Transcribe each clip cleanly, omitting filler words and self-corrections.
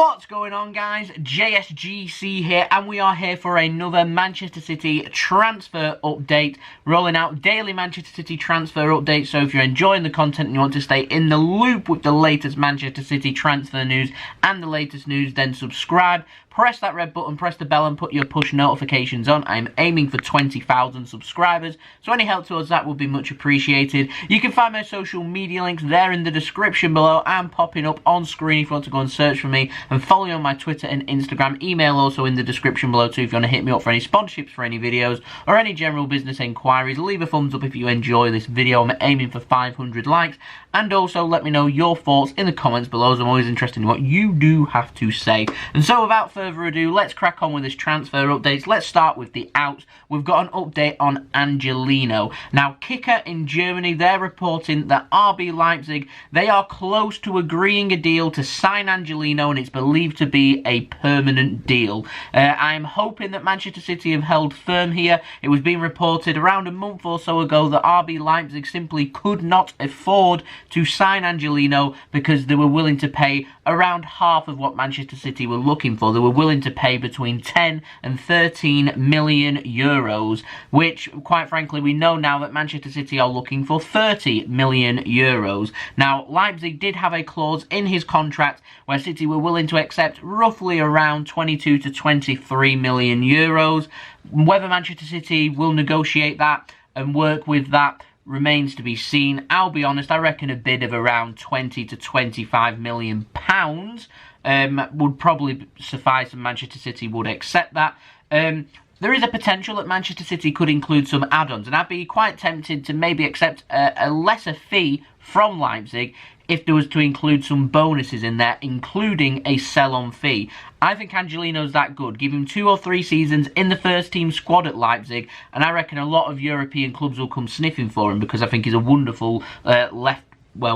What's going on, guys? JSGC here, and we are here for another Manchester City transfer update, rolling out daily Manchester City transfer updates. So if you're enjoying the content and you want to stay in the loop with the latest Manchester City transfer news and the latest news, then subscribe. Press that red button, press the bell and put your push notifications on. I'm aiming for 20,000 subscribers, so any help towards that would be much appreciated. You can find my social media links there in the description below and popping up on screen if you want to go and search for me, and follow me on my Twitter and Instagram. Email also in the description below too if you want to hit me up for any sponsorships for any videos or any general business inquiries. Leave a thumbs up if you enjoy this video. I'm aiming for 500 likes, and also let me know your thoughts in the comments below, as I'm always interested in what you do have to say. And so without further ado, let's crack on with this transfer updates. Let's start with the outs. We've got an update on Angelino. Now, Kicker in Germany, they're reporting that RB Leipzig, they are close to agreeing a deal to sign Angelino, and it's believed to be a permanent deal. I'm hoping that Manchester City have held firm here. It was being reported around a month or so ago that RB Leipzig simply could not afford to sign Angelino because they were willing to pay around half of what Manchester City were looking for. They were willing to pay between 10 and 13 million euros, which, quite frankly, we know now that Manchester City are looking for 30 million euros. Now, Leipzig did have a clause in his contract where City were willing to accept roughly around 22 to 23 million euros. Whether Manchester City will negotiate that and work with that remains to be seen. I'll be honest, I reckon a bid of around 20 to 25 million pounds would probably suffice, and Manchester City would accept that. There is a potential that Manchester City could include some add-ons, and I'd be quite tempted to maybe accept a lesser fee from Leipzig if there was to include some bonuses in there, including a sell-on fee. I think Angelino's that good. Give him 2 or 3 seasons in the first-team squad at Leipzig, and I reckon a lot of European clubs will come sniffing for him because I think he's a wonderful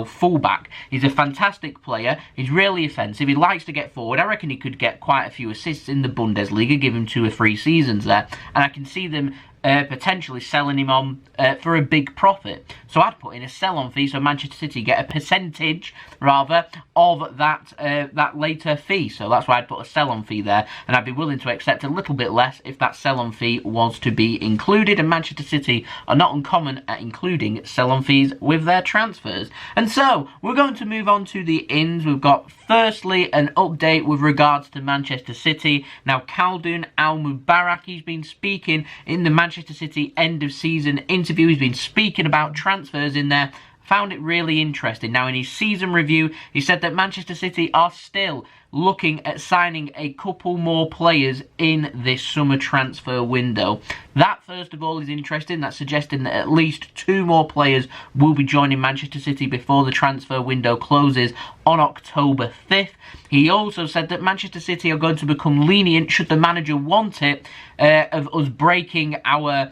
fullback. He's a fantastic player. He's really offensive. He likes to get forward. I reckon he could get quite a few assists in the Bundesliga, give him 2 or 3 seasons there, and I can see them potentially selling him on for a big profit. So I'd put in a sell-on fee so Manchester City get a percentage, rather, of that later fee. So that's why I'd put a sell-on fee there, and I'd be willing to accept a little bit less if that sell-on fee was to be included, and Manchester City are not uncommon at including sell-on fees with their transfers. And so, we're going to move on to the ins. We've got, firstly, an update with regards to Manchester City. Now, Khaldoon Al Mubarak, he's been speaking in the Manchester City end-of-season interview. He's been speaking about transfers in there. Found it really interesting. Now, in his season review, he said that Manchester City are still looking at signing a couple more players in this summer transfer window. That, first of all, is interesting. That's suggesting that at least 2 more players will be joining Manchester City before the transfer window closes on October 5th. He also said that Manchester City are going to become lenient, should the manager want it, of us breaking our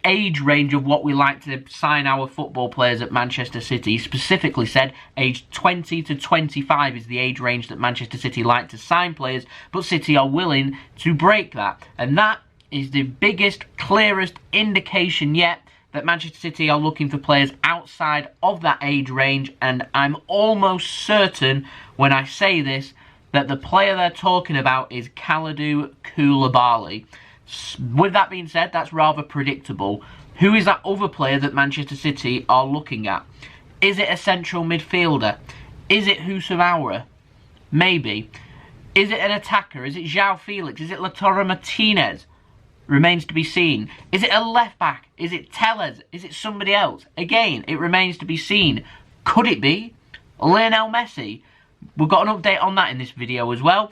age range of what we like to sign our football players at Manchester City. He specifically said age 20 to 25 is the age range that Manchester City like to sign players, but City are willing to break that. And that is the biggest, clearest indication yet that Manchester City are looking for players outside of that age range, and I'm almost certain when I say this that the player they're talking about is Kalidou Koulibaly. With that being said, that's rather predictable. Who is that other player that Manchester City are looking at? Is it a central midfielder? Is it Husam? Maybe. Is it an attacker? Is it João Felix? Is it Lautaro Martinez? Remains to be seen. Is it a left back? Is it Tellez? Is it somebody else? Again, it remains to be seen. Could it be Lionel Messi? We've got an update on that in this video as well.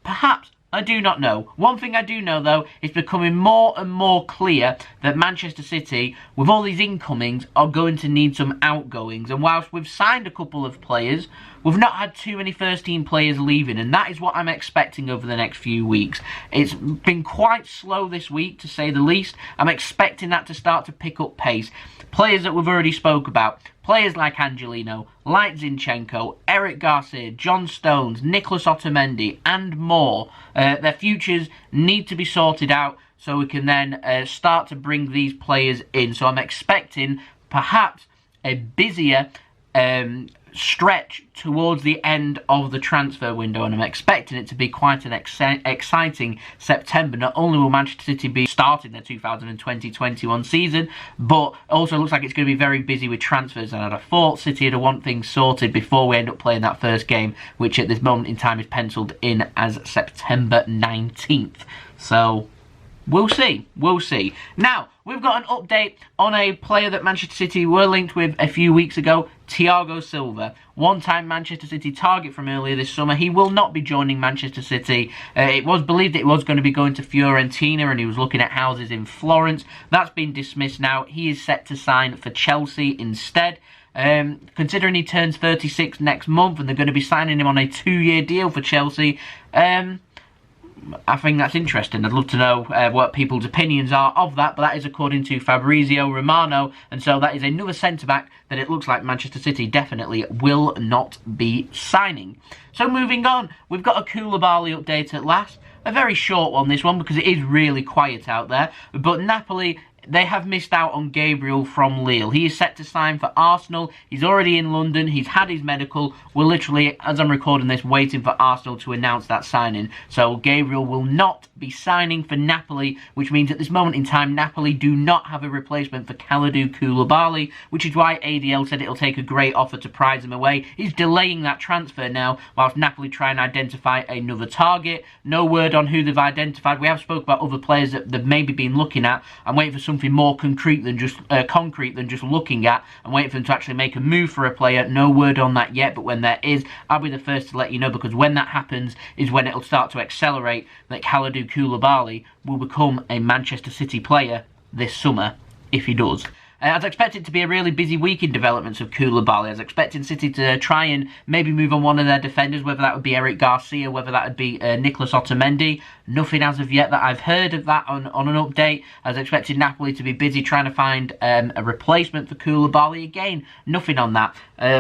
Perhaps. I do not know. One thing I do know, though, is becoming more and more clear that Manchester City, with all these incomings, are going to need some outgoings. And whilst we've signed a couple of players, we've not had too many first-team players leaving, and that is what I'm expecting over the next few weeks. It's been quite slow this week, to say the least. I'm expecting that to start to pick up pace. Players that we've already spoke about. Players like Angelino, like Zinchenko, Eric Garcia, John Stones, Nicholas Otamendi, and more. Their futures need to be sorted out so we can then start to bring these players in. So I'm expecting perhaps a busier stretch towards the end of the transfer window, and I'm expecting it to be quite an exciting September. Not only will Manchester City be starting their 2020-21 season, but also looks like it's going to be very busy with transfers, and I'd have thought City would want things sorted before we end up playing that first game, which at this moment in time is penciled in as September 19th. So we'll see. We'll see. Now, we've got an update on a player that Manchester City were linked with a few weeks ago, Thiago Silva. One-time Manchester City target from earlier this summer. He will not be joining Manchester City. It was believed that he was going to be going to Fiorentina, and he was looking at houses in Florence. That's been dismissed now. He is set to sign for Chelsea instead. Considering he turns 36 next month, and they're going to be signing him on a 2-year deal for Chelsea, I think that's interesting. I'd love to know what people's opinions are of that, but that is according to Fabrizio, Romano, and so that is another centre-back that it looks like Manchester City definitely will not be signing. So moving on, we've got a Koulibaly update at last. A very short one, this one, because it is really quiet out there, but Napoli, they have missed out on Gabriel from Lille. He is set to sign for Arsenal. He's already in London. He's had his medical. We're literally, as I'm recording this, waiting for Arsenal to announce that signing. So Gabriel will not be signing for Napoli, which means at this moment in time, Napoli do not have a replacement for Kalidou Koulibaly, which is why ADL said it'll take a great offer to prize him away. He's delaying that transfer now, whilst Napoli try and identify another target. No word on who they've identified. We have spoke about other players that they've maybe been looking at. I'm waiting for something more concrete than just looking at. I'm waiting for them to actually make a move for a player. No word on that yet, but when there is, I'll be the first to let you know, because when that happens is when it'll start to accelerate that Kalidou Koulibaly will become a Manchester City player this summer, if he does. I was expecting it to be a really busy week in developments of Koulibaly. I was expecting City to try and maybe move on one of their defenders, whether that would be Eric Garcia, whether that would be Nicolas Otamendi. Nothing as of yet that I've heard of that on an update. I was expecting Napoli to be busy trying to find a replacement for Koulibaly. Again, nothing on that.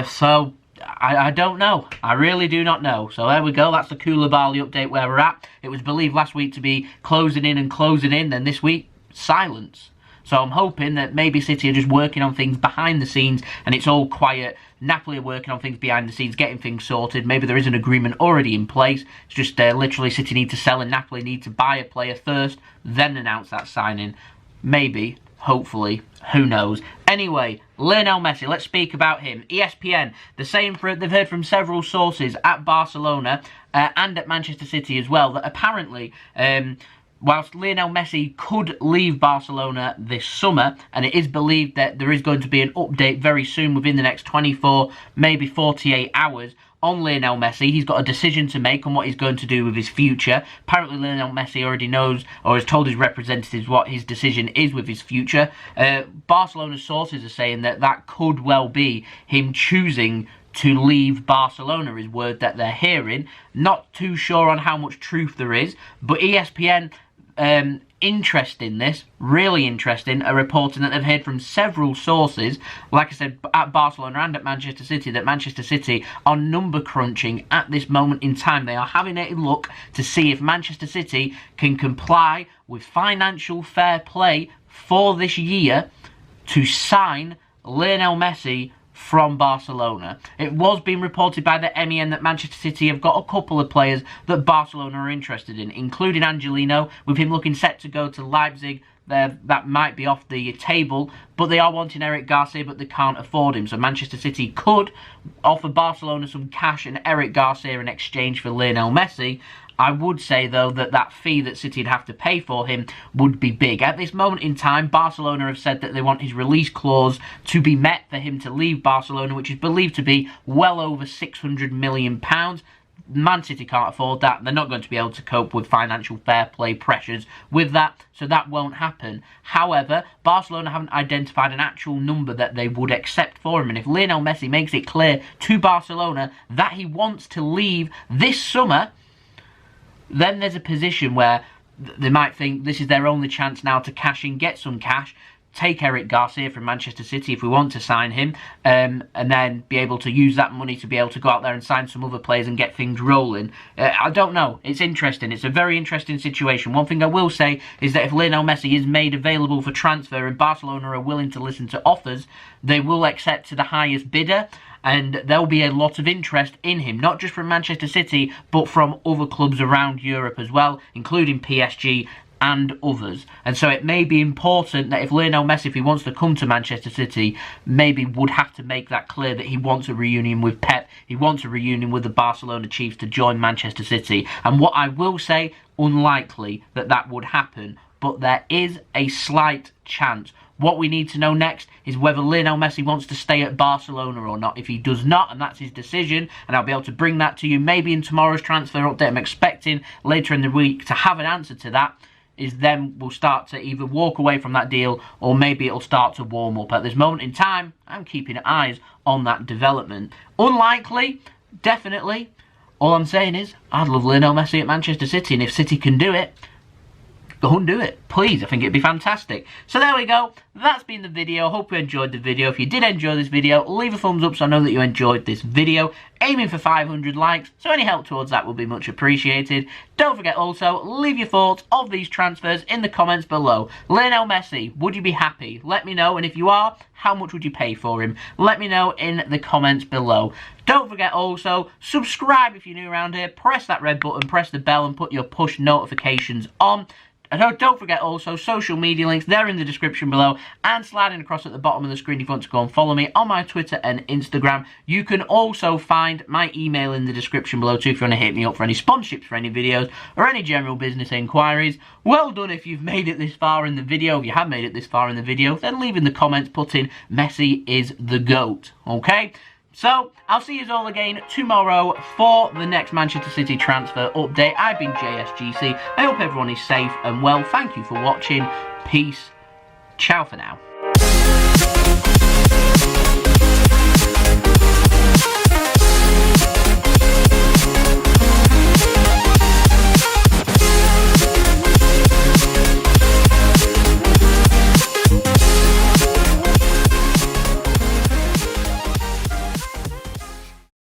So I don't know. I really do not know. So there we go. That's the Koulibaly update where we're at. It was believed last week to be closing in, then this week, silence. So I'm hoping that maybe City are just working on things behind the scenes and it's all quiet. Napoli are working on things behind the scenes, getting things sorted. Maybe there is an agreement already in place. It's just literally City need to sell and Napoli need to buy a player first, then announce that signing. Maybe, hopefully, who knows. Anyway, Lionel Messi, let's speak about him. ESPN, they've heard from several sources at Barcelona and at Manchester City as well that apparently whilst Lionel Messi could leave Barcelona this summer, and it is believed that there is going to be an update very soon within the next 24, maybe 48 hours on Lionel Messi. He's got a decision to make on what he's going to do with his future. Apparently Lionel Messi already knows or has told his representatives what his decision is with his future. Barcelona's sources are saying that that could well be him choosing to leave Barcelona, is word that they're hearing. Not too sure on how much truth there is, but ESPN, interesting this, really interesting, are reporting that they've heard from several sources, like I said, at Barcelona and at Manchester City, that Manchester City are number crunching at this moment in time. They are having a look to see if Manchester City can comply with financial fair play for this year to sign Lionel Messi from Barcelona. It was being reported by the MEN that Manchester City have got a couple of players that Barcelona are interested in, including Angelino, with him looking set to go to Leipzig. That might be off the table, but they are wanting Eric Garcia, but they can't afford him. So Manchester City could offer Barcelona some cash and Eric Garcia in exchange for Lionel Messi. I would say, though, that fee that City would have to pay for him would be big. At this moment in time, Barcelona have said that they want his release clause to be met for him to leave Barcelona, which is believed to be well over £600 million. Man City can't afford that. They're not going to be able to cope with financial fair play pressures with that, so that won't happen. However, Barcelona haven't identified an actual number that they would accept for him, and if Lionel Messi makes it clear to Barcelona that he wants to leave this summer, then there's a position where they might think this is their only chance now to cash in, get some cash, take Eric Garcia from Manchester City if we want to sign him, and then be able to use that money to be able to go out there and sign some other players and get things rolling. I don't know. It's interesting. It's a very interesting situation. One thing I will say is that if Lionel Messi is made available for transfer and Barcelona are willing to listen to offers, they will accept to the highest bidder, and there'll be a lot of interest in him, not just from Manchester City, but from other clubs around Europe as well, including PSG and others. And so it may be important that if Lionel Messi, if he wants to come to Manchester City, maybe would have to make that clear that he wants a reunion with Pep, he wants a reunion with the Barcelona Chiefs to join Manchester City. And what I will say, unlikely that that would happen, but there is a slight chance. What we need to know next is whether Lionel Messi wants to stay at Barcelona or not. If he does not, and that's his decision, and I'll be able to bring that to you maybe in tomorrow's transfer update, I'm expecting later in the week to have an answer to that, is then we'll start to either walk away from that deal or maybe it'll start to warm up. At this moment in time, I'm keeping eyes on that development. Unlikely, definitely. All I'm saying is, I'd love Lionel Messi at Manchester City, and if City can do it, go and do it, please. I think it'd be fantastic. So there we go. That's been the video. Hope you enjoyed the video. If you did enjoy this video, leave a thumbs up so I know that you enjoyed this video. Aiming for 500 likes, so any help towards that will be much appreciated. Don't forget also, leave your thoughts of these transfers in the comments below. Lionel Messi, would you be happy? Let me know, and if you are, how much would you pay for him? Let me know in the comments below. Don't forget also, subscribe if you're new around here, press that red button, press the bell and put your push notifications on. And don't forget also, social media links, they're in the description below, and sliding across at the bottom of the screen if you want to go and follow me on my Twitter and Instagram. You can also find my email in the description below too if you want to hit me up for any sponsorships for any videos or any general business inquiries. Well done if you've made it this far in the video. If you have made it this far in the video, then leave in the comments, put in Messi is the GOAT, okay? So, I'll see you all again tomorrow for the next Manchester City transfer update. I've been JSGC. I hope everyone is safe and well. Thank you for watching. Peace. Ciao for now.